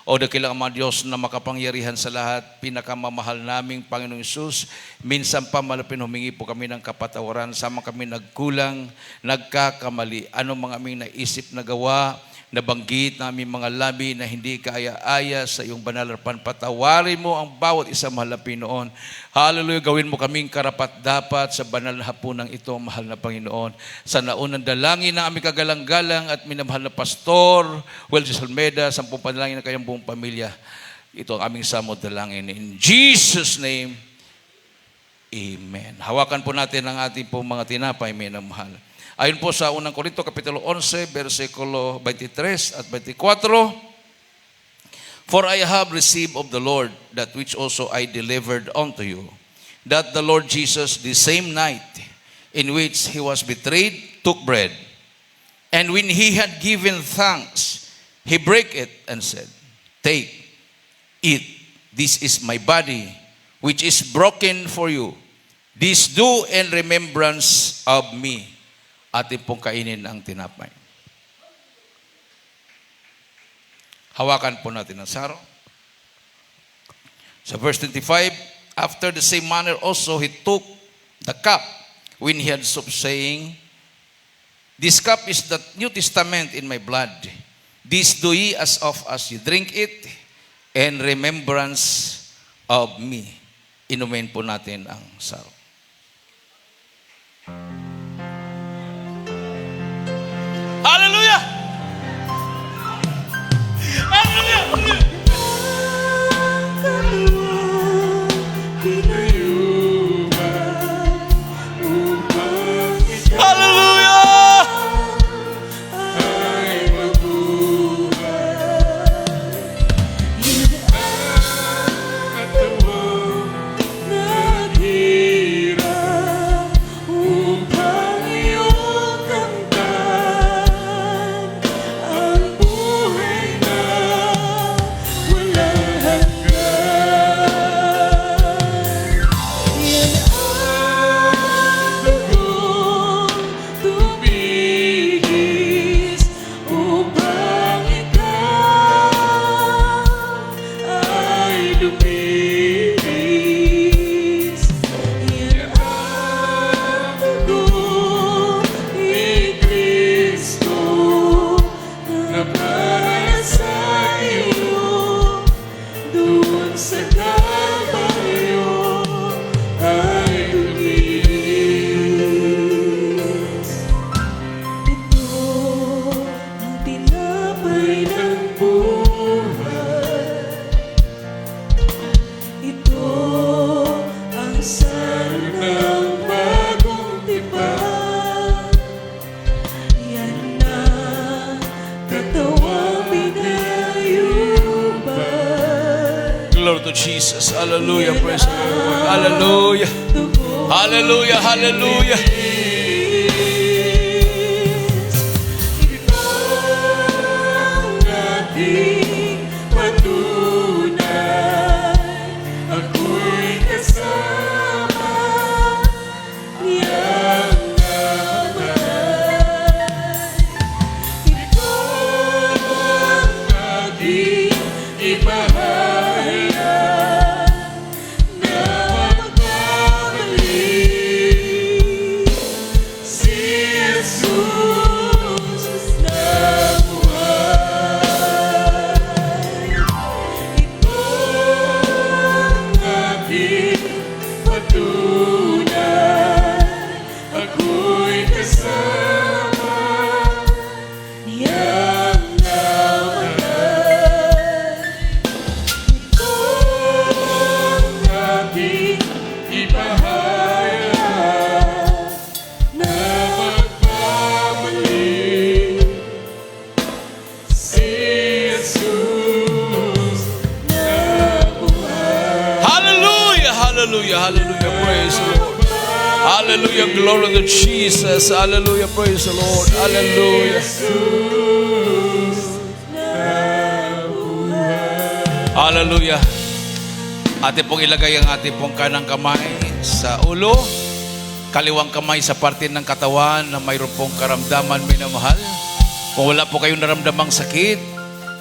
O dakilang Ama Diyos na makapangyarihan sa lahat, pinakamamahal naming Panginoong Hesus, minsan pa malapit humingi po kami ng kapatawaran, sama kami nagkulang, nagkakamali, anong mga aming naisip na gawa, nabanggit na aming mga labi na hindi kaaya-aya sa iyong banal na harapan. Patawarin mo ang bawat isa, mahal na Panginoon. Hallelujah, gawin mo kaming karapat-dapat sa banal na hapunang ito, mahal na Panginoon. Sa naunang dalangin na aming kagalang-galang at minamahal na Pastor Welges Almeida, 10 panalangin ng kanyang buong pamilya. Ito ang aming samod dalangin. In Jesus' name, Amen. Hawakan po natin ang ating po mga tinapay, minamahal. Ayon po sa unang Korinto, kapitulo 11, versikulo 23 at 24, For I have received of the Lord that which also I delivered unto you, that the Lord Jesus, the same night in which he was betrayed, took bread. And when he had given thanks, he brake it and said, Take, eat, this is my body, which is broken for you. This do in remembrance of me. Atin pong kainin ang tinapay. Hawakan po natin ang saro. Sa verse 25, after the same manner also he took the cup when he had supped, saying, This cup is the New Testament in my blood. This do ye as oft as you drink it in remembrance of me. Inumin po natin ang saro. Hallelujah! Hallelujah! Glory to Jesus. Hallelujah. Praise the Lord. Hallelujah. Hallelujah. Hallelujah. Hallelujah, hallelujah, praise the Lord. Hallelujah, glory to Jesus. Hallelujah, praise the Lord. Hallelujah. Hallelujah. Atin pong ilagay ang ating pong kanang kamay sa ulo, kaliwang kamay sa parte ng katawan na mayroon pong karamdaman, minamahal. Kung wala po kayong naramdamang sakit,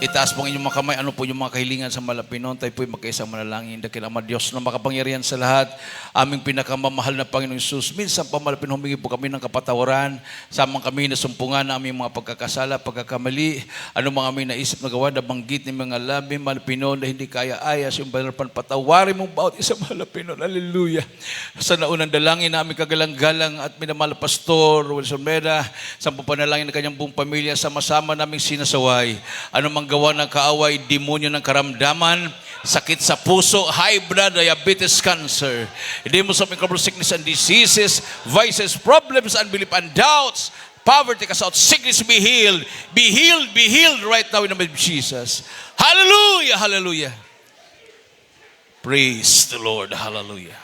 itaas pong inyong mga kamay. Ano po yung mga kahilingan sa malapinon? Tayo po'y magkaisang manalangin. Dakil Ama Diyos na makapangyarihan sa lahat. Aming pinakamamahal na Panginoong Isus. Minsan pa malapin humingi po kami ng kapatawaran. Samang kami nasumpungan na aming mga pagkakasala, pagkakamali. Ano mga aming naisip na gawa na banggit ng mga labi, malapinon na hindi kaya ayas. Yung banarpan patawarin mong bawat isa malapinon. Hallelujah. Sa naunang dalangin na aming kagalang-galang at minamahal Pastor Wilson Meda. Sa panalangin ng kanyang buong pamilya. Sama-sama naming sinasaway. Ano mang gawa ng kaaway, demonyo ng karamdaman, sakit sa puso, high blood, diabetes, cancer, demons of incurable sickness and diseases, vices, problems, unbelief and doubts, poverty, cast out, sickness, be healed, be healed, be healed right now in the name of Jesus. Hallelujah, hallelujah. Praise the Lord, hallelujah.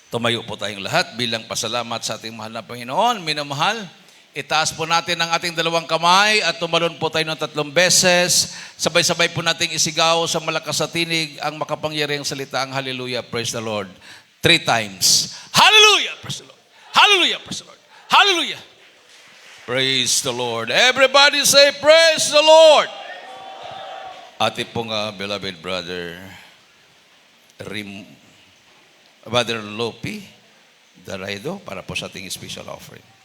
Tumayo po tayong lahat bilang pasalamat sa ating mahal na Panginoon. Minamahal, itaas po natin ang ating dalawang kamay at tumalon po tayo ng 3 beses. Sabay-sabay po nating isigaw sa malakas na tinig ang makapangyarihang salita, ang hallelujah, praise the Lord. 3 times. Hallelujah, praise the Lord. Hallelujah, praise the Lord. Hallelujah. Praise the Lord. Everybody say, praise the Lord. Ating pong beloved brother, Brother Lopi Daraido, para po sa ating special offering.